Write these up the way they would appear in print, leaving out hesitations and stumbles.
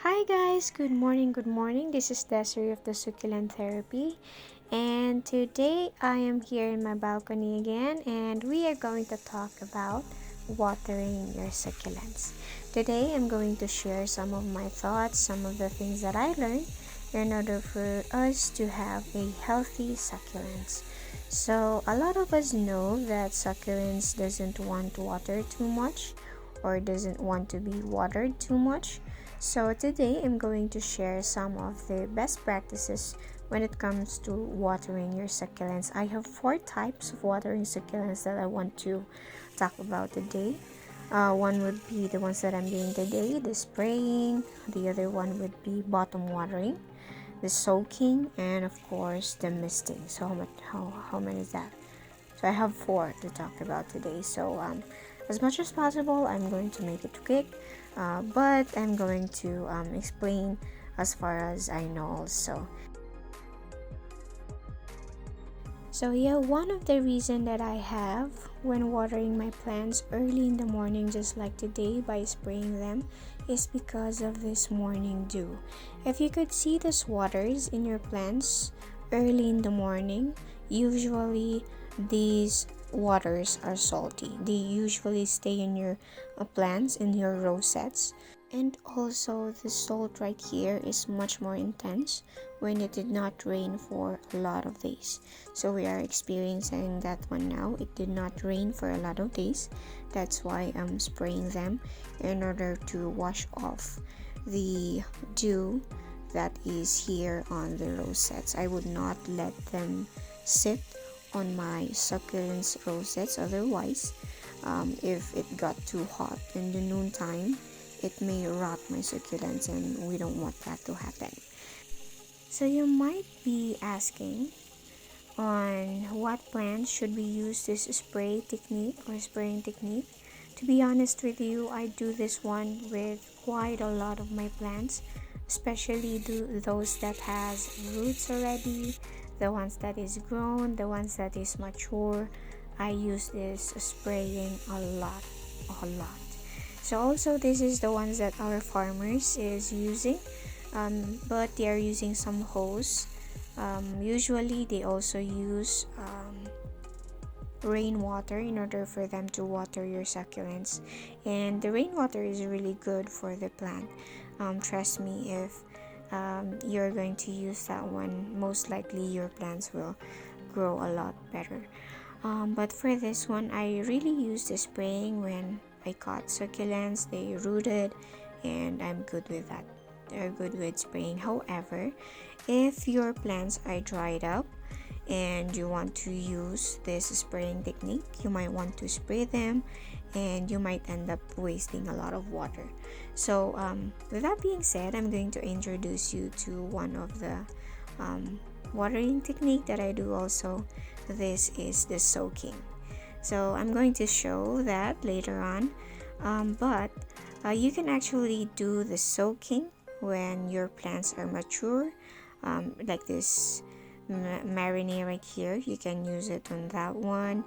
Hi guys, good morning, good morning. This is Desiree of the Succulent Therapy, and today I am here in my balcony again, and we are going to talk about watering your succulents. Today I'm going to share some of my thoughts, some of the things that I learned in order for us to have a healthy succulents. So a lot of us know that succulents doesn't want water too much or doesn't want to be watered too much. So today I'm going to share some of the best practices when it comes to watering your succulents. I have 4 types of watering succulents that I want to talk about today. One would be the ones that I'm doing today, the spraying. The other one would be bottom watering, the soaking, and of course the misting. So how many is that? So I have 4 to talk about today. So as much as possible, I'm going to make it quick, but I'm going to explain as far as I know also. So yeah, one of the reason that I have when watering my plants early in the morning, just like today by spraying them, is because of this morning dew. If you could see the waters in your plants early in the morning, usually these waters are salty. They usually stay in your plants, in your rosettes. And also, the salt right here is much more intense when it did not rain for a lot of days. So we are experiencing that one now. It did not rain for a lot of days. That's why I'm spraying them in order to wash off the dew that is here on the rosettes. I would not let them sit on my succulents rosettes. Otherwise, if it got too hot in the noontime, it may rot my succulents, and we don't want that to happen. So you might be asking on what plants should we use this spray technique or spraying technique. To be honest with you, I do this one with quite a lot of my plants, especially those that has roots already, the ones that is grown, the ones that is mature. I use this spraying a lot. So also this is the ones that our farmers is using, but they are using some hose. Usually they also use rainwater in order for them to water your succulents, and the rainwater is really good for the plant. Trust me, if you're going to use that one, most likely your plants will grow a lot better. But for this one, I really use the spraying when I caught succulents, they rooted, and I'm good with that. They're good with spraying. However, if your plants are dried up and you want to use this spraying technique, you might want to spray them and you might end up wasting a lot of water. So with that being said, I'm going to introduce you to one of the watering technique that I do also. This is the soaking. So I'm going to show that later on, but you can actually do the soaking when your plants are mature, like this marinade right here. You can use it on that one,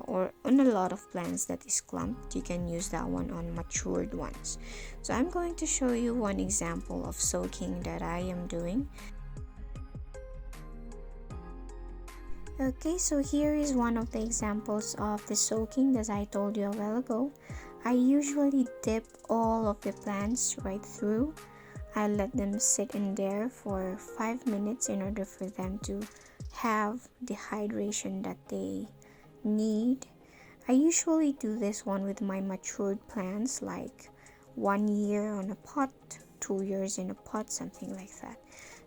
or on a lot of plants that is clumped. You can use that one on matured ones. So I'm going to show you one example of soaking that I am doing. Okay, so here is one of the examples of the soaking that I told you a while ago. I usually dip all of the plants right through. I let them sit in there for 5 minutes in order for them to have the hydration that they need. I usually do this one with my matured plants, like 1 year on a pot, 2 years in a pot, something like that.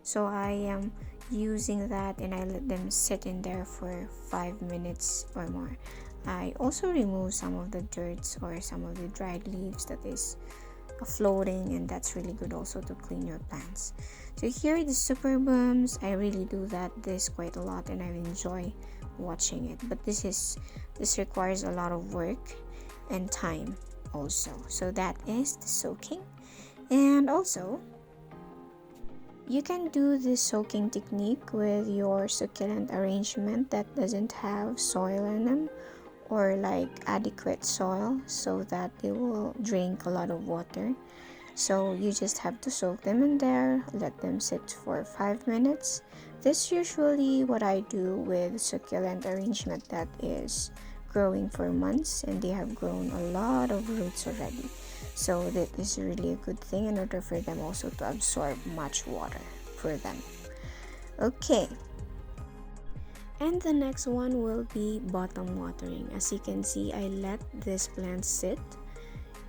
So I am using that and I let them sit in there for 5 minutes or more. I also remove some of the dirt or some of the dried leaves that is floating, and that's really good also to clean your plants. So here the super booms, I really do this quite a lot and I enjoy watching it, but this requires a lot of work and time also. So that is the soaking. And also you can do this soaking technique with your succulent arrangement that doesn't have soil in them, or like adequate soil, so that they will drink a lot of water. So you just have to soak them in there, let them sit for 5 minutes. This is usually what I do with succulent arrangement that is growing for months, and they have grown a lot of roots already. So that is really a good thing in order for them also to absorb much water for them. Okay. And the next one will be bottom watering. As you can see, I let this plant sit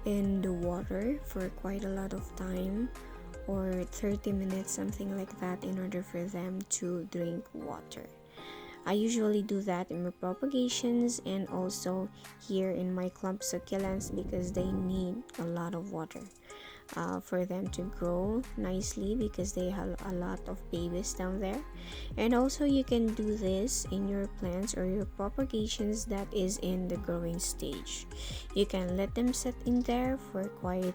in the water for quite a lot of time, or 30 minutes, something like that, in order for them to drink water. I usually do that in my propagations and also here in my clump succulents because they need a lot of water for them to grow nicely, because they have a lot of babies down there. And also you can do this in your plants or your propagations that is in the growing stage. You can let them sit in there for quite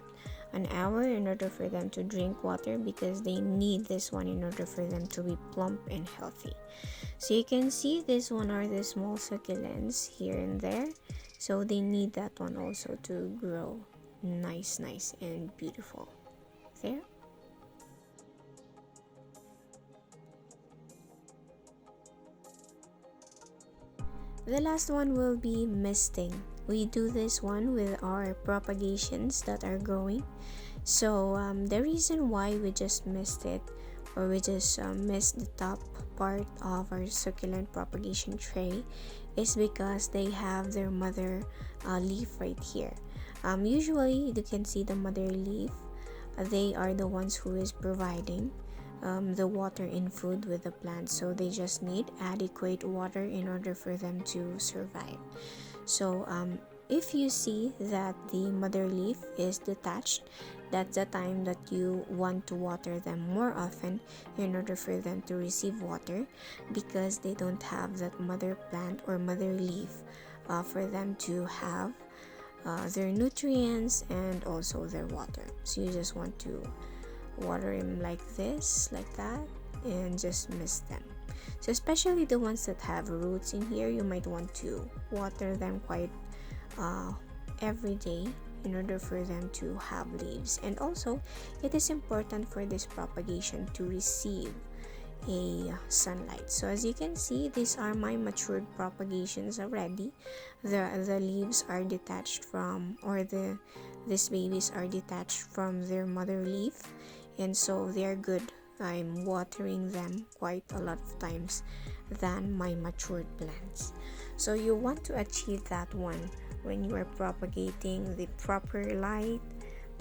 an hour in order for them to drink water, because they need this one in order for them to be plump and healthy. So you can see this one are the small succulents here and there, so they need that one also to grow nice and beautiful. There. The last one will be misting. We do this one with our propagations that are growing. So the reason why we just missed it, or we just missed the top part of our succulent propagation tray, is because they have their mother leaf right here. Usually you can see the mother leaf. They are the ones who is providing the water and food with the plant, so they just need adequate water in order for them to survive. So if you see that the mother leaf is detached, that's the time that you want to water them more often in order for them to receive water, because they don't have that mother plant or mother leaf for them to have their nutrients and also their water. So you just want to water them like this, like that, and just mist them. So especially the ones that have roots in here, you might want to water them quite every day in order for them to have leaves. And also it is important for this propagation to receive a sunlight. So as you can see, these are my matured propagations already. The leaves are detached from, or these babies are detached from their mother leaf, and so they are good. I'm watering them quite a lot of times than my matured plants. So you want to achieve that one when you are propagating, the proper light,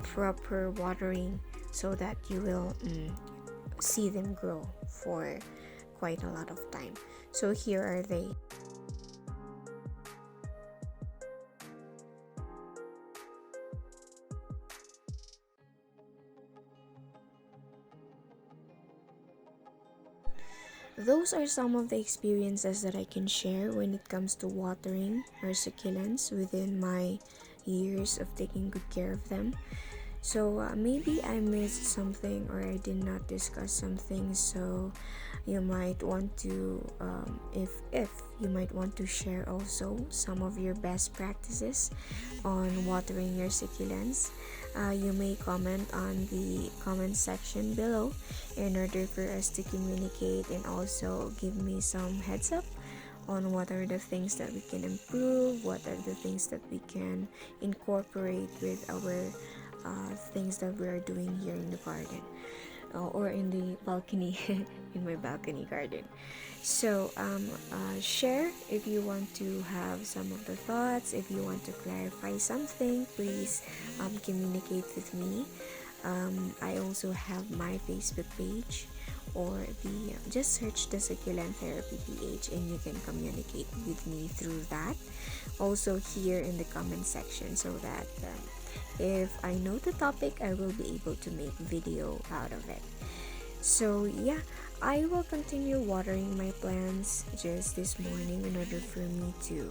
proper watering, so that you will see them grow for quite a lot of time. So here are they. Those are some of the experiences that I can share when it comes to watering our succulents within my years of taking good care of them. So maybe I missed something or I did not discuss something, so you might want to if you might want to share also some of your best practices on watering your succulents. You may comment on the comment section below in order for us to communicate, and also give me some heads up on what are the things that we can improve, what are the things that we can incorporate with our things that we are doing here in the garden, or in the balcony in my balcony garden. So share if you want to have some of the thoughts. If you want to clarify something, please communicate with me. I also have my Facebook page, or the just search the Succulent Therapy PH, and you can communicate with me through that. Also here in the comment section, so that if I know the topic, I will be able to make video out of it. So yeah, I will continue watering my plants just this morning in order for me to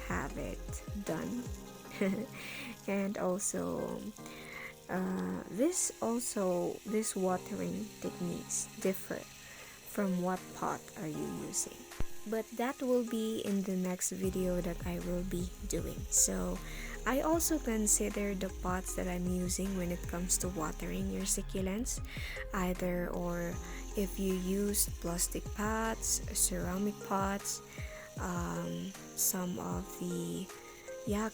have it done. And also this watering techniques differ from what pot are you using, but that will be in the next video that I will be doing. So I also consider the pots that I'm using when it comes to watering your succulents, either or if you use plastic pots, ceramic pots, some of the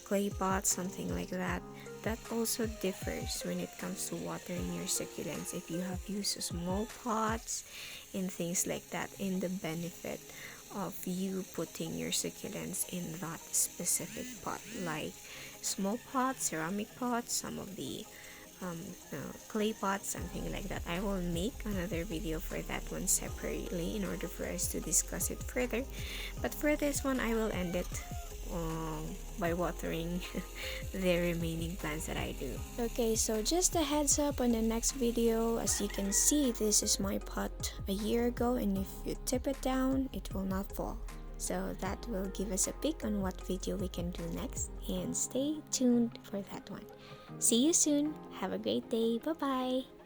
clay pots, something like that. That also differs when it comes to watering your succulents. If you have used small pots and things like that, in the benefit of you putting your succulents in that specific pot, like small pots, ceramic pots, some of the um, clay pots, something like that. I will make another video for that one separately in order for us to discuss it further. But for this one, I will end it by watering the remaining plants that I do. Okay, so just a heads up on the next video. As you can see, this is my pot a year ago, and if you tip it down, it will not fall. So that will give us a pick on what video we can do next, and stay tuned for that one. See you soon. Have a great day. Bye bye.